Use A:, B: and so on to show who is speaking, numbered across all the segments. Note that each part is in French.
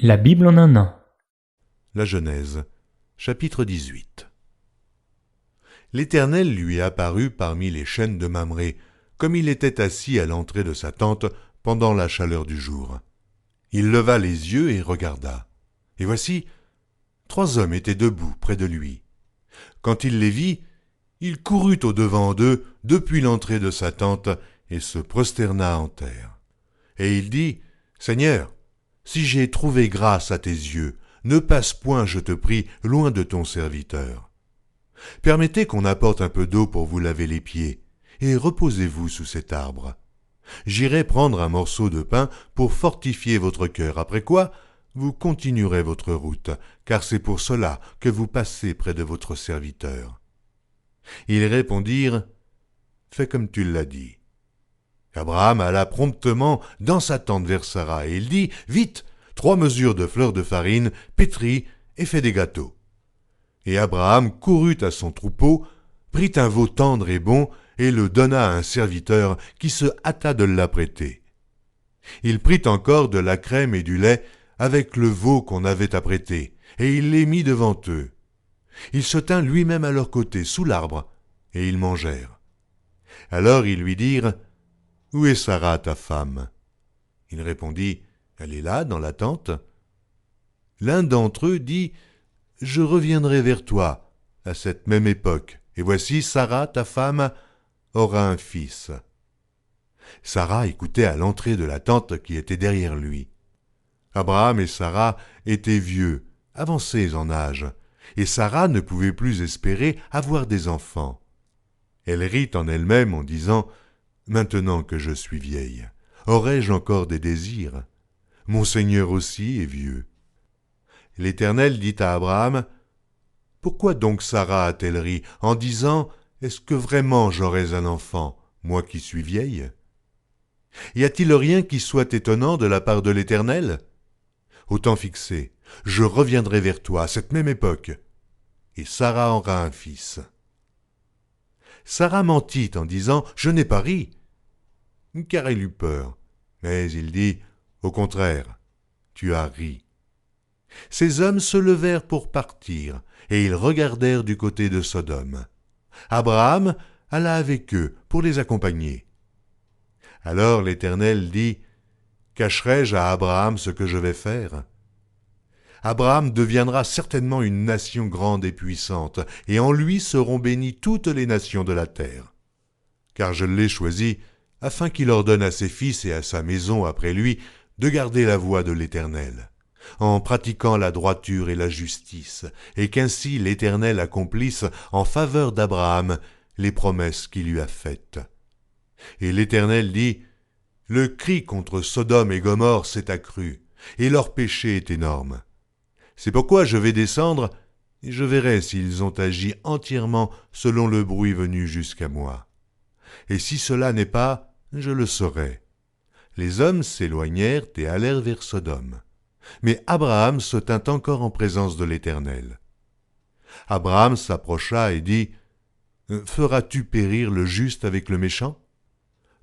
A: La Bible en un an.
B: La Genèse, chapitre 18. L'Éternel lui apparut parmi les chênes de Mamré, comme il était assis à l'entrée de sa tente pendant la chaleur du jour. Il leva les yeux et regarda. Et voici, 3 hommes étaient debout près de lui. Quand il les vit, il courut au-devant d'eux depuis l'entrée de sa tente et se prosterna en terre. Et il dit, « Seigneur, si j'ai trouvé grâce à tes yeux, ne passe point, je te prie, loin de ton serviteur. Permettez qu'on apporte un peu d'eau pour vous laver les pieds, et reposez-vous sous cet arbre. J'irai prendre un morceau de pain pour fortifier votre cœur, après quoi vous continuerez votre route, car c'est pour cela que vous passez près de votre serviteur. » Ils répondirent, « Fais comme tu l'as dit. » Abraham alla promptement dans sa tente vers Sara, et il dit, « Vite, 3 mesures de fleur de farine, pétris et fais des gâteaux. » Et Abraham courut à son troupeau, prit un veau tendre et bon, et le donna à un serviteur qui se hâta de l'apprêter. Il prit encore de la crème et du lait avec le veau qu'on avait apprêté, et il les mit devant eux. Il se tint lui-même à leur côté, sous l'arbre, et ils mangèrent. Alors ils lui dirent, « Où est Sara, ta femme ?» Il répondit, « Elle est là, dans la tente. » L'un d'entre eux dit, « Je reviendrai vers toi à cette même époque, et voici Sara, ta femme, aura un fils. » Sara écoutait à l'entrée de la tente qui était derrière lui. Abraham et Sara étaient vieux, avancés en âge, et Sara ne pouvait plus espérer avoir des enfants. Elle rit en elle-même en disant, « Maintenant que je suis vieille, aurai-je encore des désirs? Mon Seigneur aussi est vieux. » L'Éternel dit à Abraham, « Pourquoi donc Sara a-t-elle ri en disant, « Est-ce que vraiment j'aurai un enfant, moi qui suis vieille? » Y a-t-il rien qui soit étonnant de la part de l'Éternel? Au temps fixé, je reviendrai vers toi à cette même époque, et Sara aura un fils. » Sara mentit en disant, « Je n'ai pas ri. » Car elle eut peur. Mais il dit, « Au contraire, tu as ri. » Ces hommes se levèrent pour partir, et ils regardèrent du côté de Sodome. Abraham alla avec eux pour les accompagner. Alors l'Éternel dit, « Cacherai-je à Abraham ce que je vais faire? Abraham deviendra certainement une nation grande et puissante, et en lui seront bénies toutes les nations de la terre. Car je l'ai choisi, afin qu'il ordonne à ses fils et à sa maison après lui de garder la voie de l'Éternel, en pratiquant la droiture et la justice, et qu'ainsi l'Éternel accomplisse en faveur d'Abraham les promesses qu'il lui a faites. » Et l'Éternel dit, « Le cri contre Sodome et Gomorrhe s'est accru, et leur péché est énorme. C'est pourquoi je vais descendre, et je verrai s'ils ont agi entièrement selon le bruit venu jusqu'à moi. Et si cela n'est pas, je le saurai. » Les hommes s'éloignèrent et allèrent vers Sodome. Mais Abraham se tint encore en présence de l'Éternel. Abraham s'approcha et dit, « Feras-tu périr le juste avec le méchant?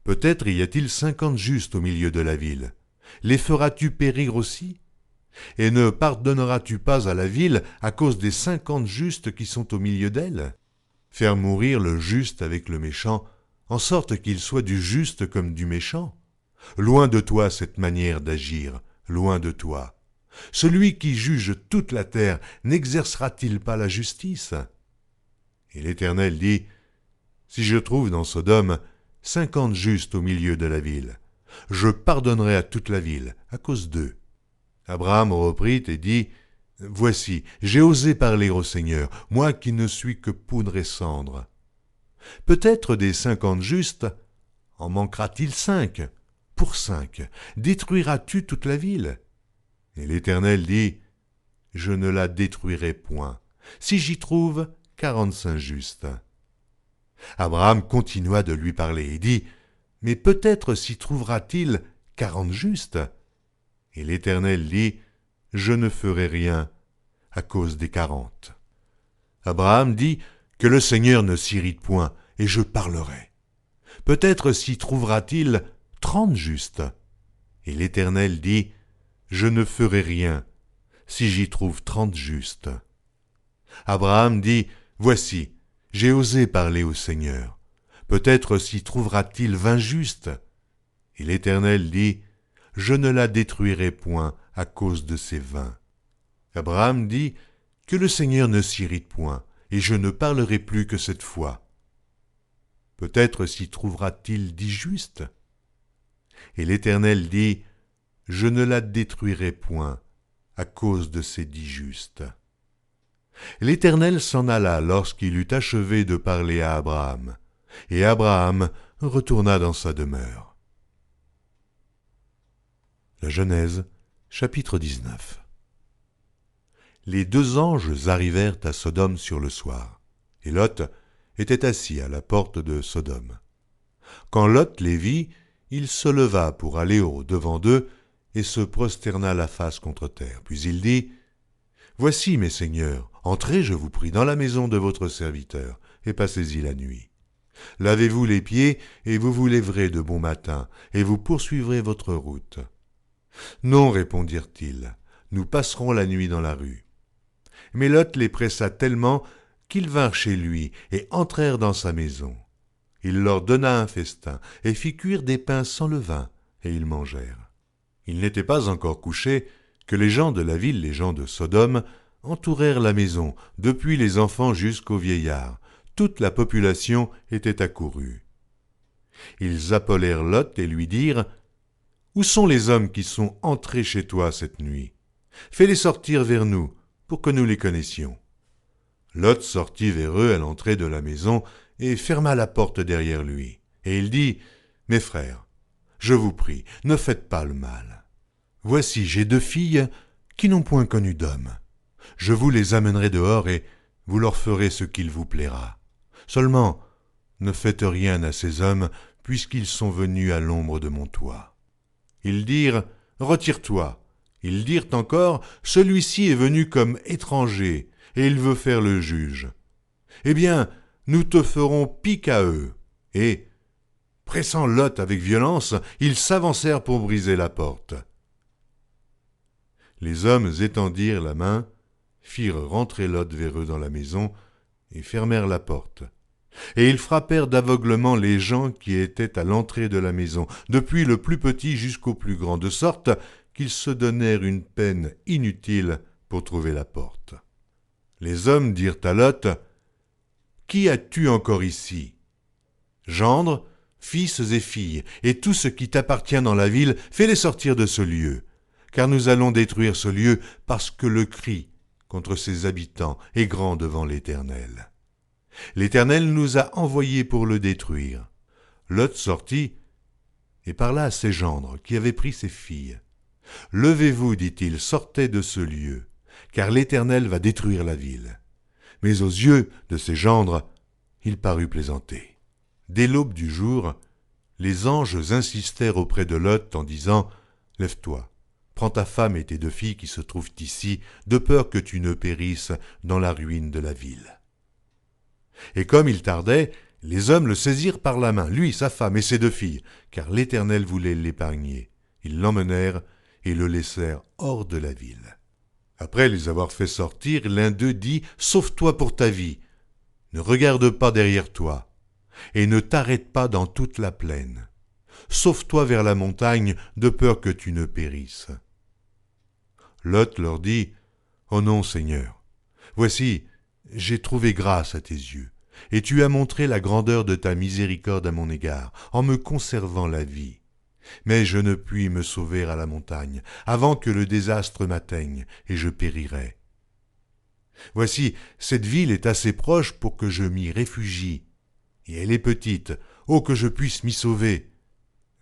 B: Peut-être y a-t-il 50 justes au milieu de la ville. Les feras-tu périr aussi? Et ne pardonneras-tu pas à la ville à cause des 50 justes qui sont au milieu d'elle? Faire mourir le juste avec le méchant, en sorte qu'il soit du juste comme du méchant? Loin de toi cette manière d'agir, loin de toi. Celui qui juge toute la terre n'exercera-t-il pas la justice? » Et l'Éternel dit, « Si je trouve dans Sodome 50 justes au milieu de la ville, je pardonnerai à toute la ville, à cause d'eux. » Abraham reprit et dit, « Voici, j'ai osé parler au Seigneur, moi qui ne suis que poudre et cendre. Peut-être des 50 justes, en manquera-t-il 5? Pour 5, détruiras-tu toute la ville? » Et l'Éternel dit, « Je ne la détruirai point, si j'y trouve 45 justes. » Abraham continua de lui parler et dit, « Mais peut-être s'y trouvera-t-il 40 justes? » Et l'Éternel dit, « Je ne ferai rien à cause des 40. » Abraham dit, « Que le Seigneur ne s'irrite point, et je parlerai. Peut-être s'y trouvera-t-il 30 justes. » Et l'Éternel dit, « Je ne ferai rien si j'y trouve 30 justes. Abraham dit, voici, j'ai osé parler au Seigneur. Peut-être s'y trouvera-t-il 20 justes. Et l'Éternel dit, je ne la détruirai point à cause de ces 20. Abraham dit, que le Seigneur ne s'irrite point, et je ne parlerai plus que cette fois. Peut-être s'y trouvera-t-il 10 justes. Et l'Éternel dit, je ne la détruirai point à cause de ces 10 justes. L'Éternel s'en alla lorsqu'il eut achevé de parler à Abraham, et Abraham retourna dans sa demeure. La Genèse, chapitre 19. Les 2 anges arrivèrent à Sodome sur le soir, et Lot était assis à la porte de Sodome. Quand Lot les vit, il se leva pour aller au-devant d'eux et se prosterna la face contre terre. Puis il dit, « Voici, mes seigneurs, entrez, je vous prie, dans la maison de votre serviteur, et passez-y la nuit. Lavez-vous les pieds, et vous vous lèverez de bon matin, et vous poursuivrez votre route. » « Non, répondirent-ils, nous passerons la nuit dans la rue. » Mais Lot les pressa tellement qu'ils vinrent chez lui et entrèrent dans sa maison. Il leur donna un festin et fit cuire des pains sans levain, et ils mangèrent. Il n'était pas encore couché que les gens de la ville, les gens de Sodome, entourèrent la maison, depuis les enfants jusqu'aux vieillards. Toute la population était accourue. Ils appelèrent Lot et lui dirent, « Où sont les hommes qui sont entrés chez toi cette nuit? Fais-les sortir vers nous, pour que nous les connaissions. » Lot sortit vers eux à l'entrée de la maison et ferma la porte derrière lui. Et il dit, « Mes frères, je vous prie, ne faites pas le mal. Voici, j'ai 2 filles qui n'ont point connu d'homme. Je vous les amènerai dehors et vous leur ferez ce qu'il vous plaira. Seulement, ne faites rien à ces hommes, puisqu'ils sont venus à l'ombre de mon toit. » Ils dirent, « Retire-toi. » Ils dirent encore, « Celui-ci est venu comme étranger, et il veut faire le juge. Eh bien, nous te ferons pis qu'à eux. » Et, pressant Lot avec violence, ils s'avancèrent pour briser la porte. Les hommes étendirent la main, firent rentrer Lot vers eux dans la maison, et fermèrent la porte. Et ils frappèrent d'aveuglement les gens qui étaient à l'entrée de la maison, depuis le plus petit jusqu'au plus grand, de sorte qu'ils se donnèrent une peine inutile pour trouver la porte. Les hommes dirent à Lot, « Qui as-tu encore ici? Gendres, fils et filles, et tout ce qui t'appartient dans la ville, fais-les sortir de ce lieu, car nous allons détruire ce lieu parce que le cri contre ses habitants est grand devant l'Éternel. L'Éternel nous a envoyés pour le détruire. » Lot sortit et parla à ses gendres qui avaient pris ses filles. « Levez-vous, dit-il, sortez de ce lieu, car l'Éternel va détruire la ville. » Mais aux yeux de ses gendres, il parut plaisanter. Dès l'aube du jour, les anges insistèrent auprès de Lot en disant, « Lève-toi, prends ta femme et tes 2 filles qui se trouvent ici, de peur que tu ne périsses dans la ruine de la ville. » Et comme il tardait, les hommes le saisirent par la main, lui, sa femme et ses 2 filles, car l'Éternel voulait l'épargner. Ils l'emmenèrent et le laissèrent hors de la ville. Après les avoir fait sortir, l'un d'eux dit, « Sauve-toi pour ta vie, ne regarde pas derrière toi, et ne t'arrête pas dans toute la plaine. Sauve-toi vers la montagne, de peur que tu ne périsses. » Lot leur dit, « Oh non, Seigneur, voici, j'ai trouvé grâce à tes yeux, et tu as montré la grandeur de ta miséricorde à mon égard, en me conservant la vie. Mais je ne puis me sauver à la montagne, avant que le désastre m'atteigne, et je périrai. Voici, cette ville est assez proche pour que je m'y réfugie, et elle est petite, oh que je puisse m'y sauver.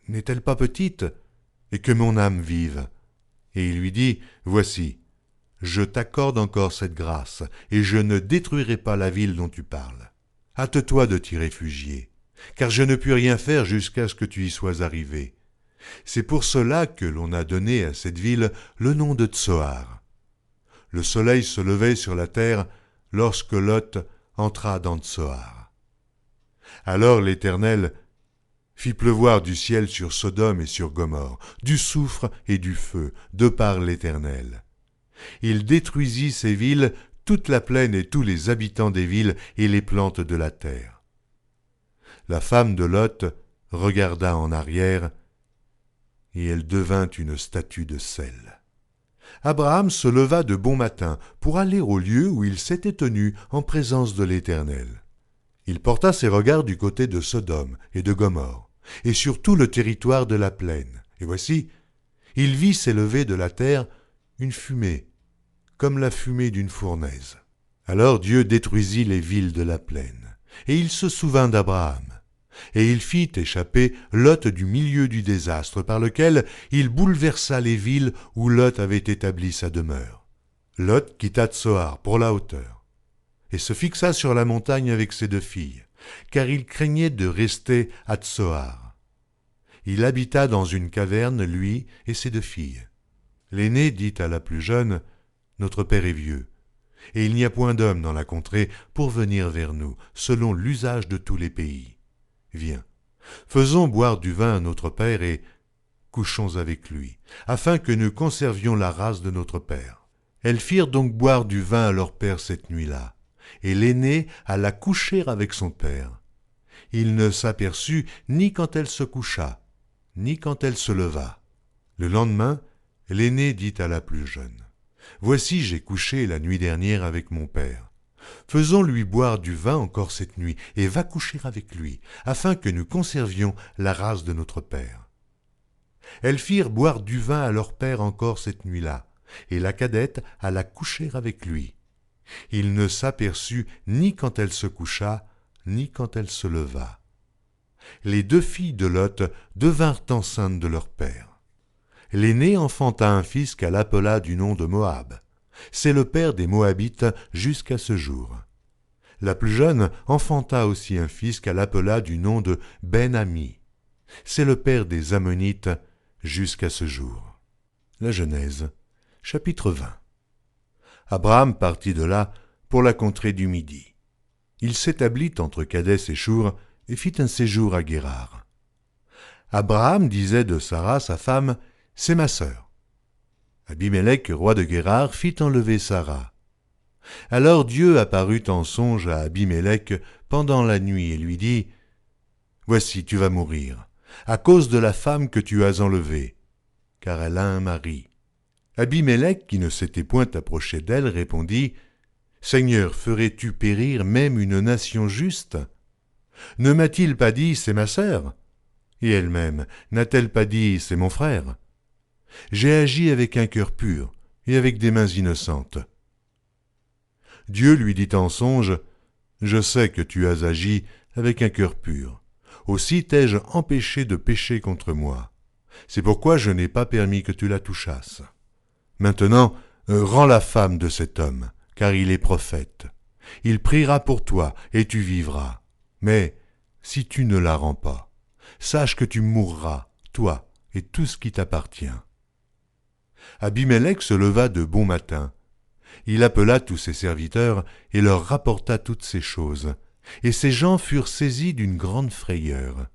B: N'est-elle pas petite, et que mon âme vive? » Et il lui dit, « Voici, je t'accorde encore cette grâce, et je ne détruirai pas la ville dont tu parles. Hâte-toi de t'y réfugier, car je ne puis rien faire jusqu'à ce que tu y sois arrivé. C'est pour cela que l'on a donné à cette ville le nom de Tsoar. » Le soleil se levait sur la terre lorsque Lot entra dans Tsoar. Alors l'Éternel fit pleuvoir du ciel sur Sodome et sur Gomorrhe, du soufre et du feu, de par l'Éternel. Il détruisit ces villes, toute la plaine et tous les habitants des villes et les plantes de la terre. La femme de Lot regarda en arrière, et elle devint une statue de sel. Abraham se leva de bon matin pour aller au lieu où il s'était tenu en présence de l'Éternel. Il porta ses regards du côté de Sodome et de Gomorrhe, et sur tout le territoire de la plaine. Et voici, il vit s'élever de la terre une fumée, comme la fumée d'une fournaise. Alors Dieu détruisit les villes de la plaine, et il se souvint d'Abraham. Et il fit échapper Lot du milieu du désastre par lequel il bouleversa les villes où Lot avait établi sa demeure. Lot quitta Tsoar pour la hauteur, et se fixa sur la montagne avec ses 2 filles, car il craignait de rester à Tsoar. Il habita dans une caverne, lui et ses 2 filles. L'aînée dit à la plus jeune, « Notre père est vieux, et il n'y a point d'homme dans la contrée pour venir vers nous, selon l'usage de tous les pays. Viens, faisons boire du vin à notre père et couchons avec lui, afin que nous conservions la race de notre père. » Elles firent donc boire du vin à leur père cette nuit-là, et l'aînée alla coucher avec son père. Il ne s'aperçut ni quand elle se coucha, ni quand elle se leva. Le lendemain, l'aînée dit à la plus jeune, « Voici, j'ai couché la nuit dernière avec mon père. Faisons-lui boire du vin encore cette nuit, et va coucher avec lui, afin que nous conservions la race de notre père. » Elles firent boire du vin à leur père encore cette nuit-là, et la cadette alla coucher avec lui. Il ne s'aperçut ni quand elle se coucha, ni quand elle se leva. Les 2 filles de Lot devinrent enceintes de leur père. L'aînée enfanta un fils qu'elle appela du nom de Moab. C'est le père des Moabites jusqu'à ce jour. La plus jeune enfanta aussi un fils qu'elle appela du nom de Ben-Ami. C'est le père des Ammonites jusqu'à ce jour. La Genèse, chapitre 20. Abraham partit de là pour la contrée du Midi. Il s'établit entre Kadès et Shur et fit un séjour à Guérar. Abraham disait de Sara, sa femme, « C'est ma sœur. » Abimélec, roi de Guérar, fit enlever Sara. Alors Dieu apparut en songe à Abimélec pendant la nuit et lui dit, « Voici, tu vas mourir, à cause de la femme que tu as enlevée, car elle a un mari. » Abimélec, qui ne s'était point approché d'elle, répondit, « Seigneur, ferais-tu périr même une nation juste? Ne m'a-t-il pas dit, c'est ma sœur? Et elle-même, n'a-t-elle pas dit, c'est mon frère? J'ai agi avec un cœur pur et avec des mains innocentes. » Dieu lui dit en songe, « Je sais que tu as agi avec un cœur pur. Aussi t'ai-je empêché de pécher contre moi. C'est pourquoi je n'ai pas permis que tu la touchasses. Maintenant, rends la femme de cet homme, car il est prophète. Il priera pour toi et tu vivras. Mais si tu ne la rends pas, sache que tu mourras, toi et tout ce qui t'appartient. » Abimélec se leva de bon matin. Il appela tous ses serviteurs et leur rapporta toutes ces choses. Et ces gens furent saisis d'une grande frayeur.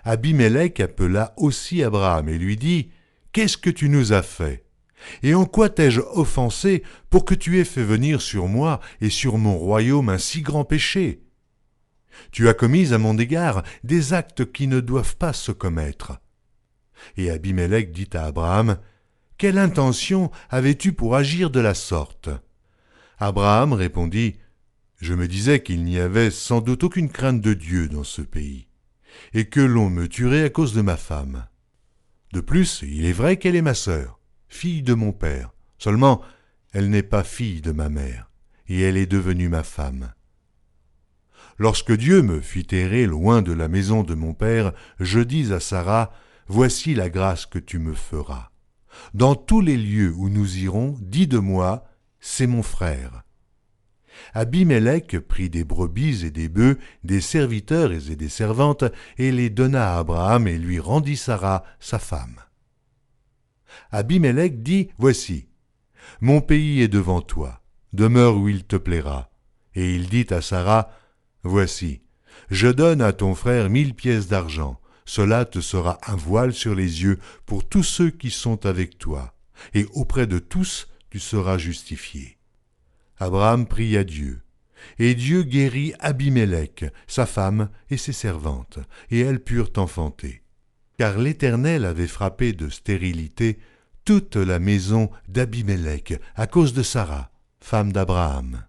B: Abimélec appela aussi Abraham et lui dit, « Qu'est-ce que tu nous as fait? Et en quoi t'ai-je offensé pour que tu aies fait venir sur moi et sur mon royaume un si grand péché? Tu as commis à mon égard des actes qui ne doivent pas se commettre. » Et Abimélec dit à Abraham, « Quelle intention avais-tu pour agir de la sorte? » Abraham répondit, « Je me disais qu'il n'y avait sans doute aucune crainte de Dieu dans ce pays, et que l'on me tuerait à cause de ma femme. De plus, il est vrai qu'elle est ma sœur, fille de mon père, seulement elle n'est pas fille de ma mère, et elle est devenue ma femme. Lorsque Dieu me fit errer loin de la maison de mon père, je dis à Sara, « Voici la grâce que tu me feras. Dans tous les lieux où nous irons, dis de moi, c'est mon frère. » Abimélec prit des brebis et des bœufs, des serviteurs et des servantes, et les donna à Abraham et lui rendit Sara, sa femme. Abimélec dit, « Voici, mon pays est devant toi, demeure où il te plaira. » Et il dit à Sara, « Voici, je donne à ton frère 1000 pièces d'argent, cela te sera un voile sur les yeux pour tous ceux qui sont avec toi, et auprès de tous tu seras justifié. Abraham pria Dieu, et Dieu guérit Abimélec, sa femme et ses servantes, et elles purent enfanter. Car l'Éternel avait frappé de stérilité toute la maison d'Abimélec à cause de Sara, femme d'Abraham.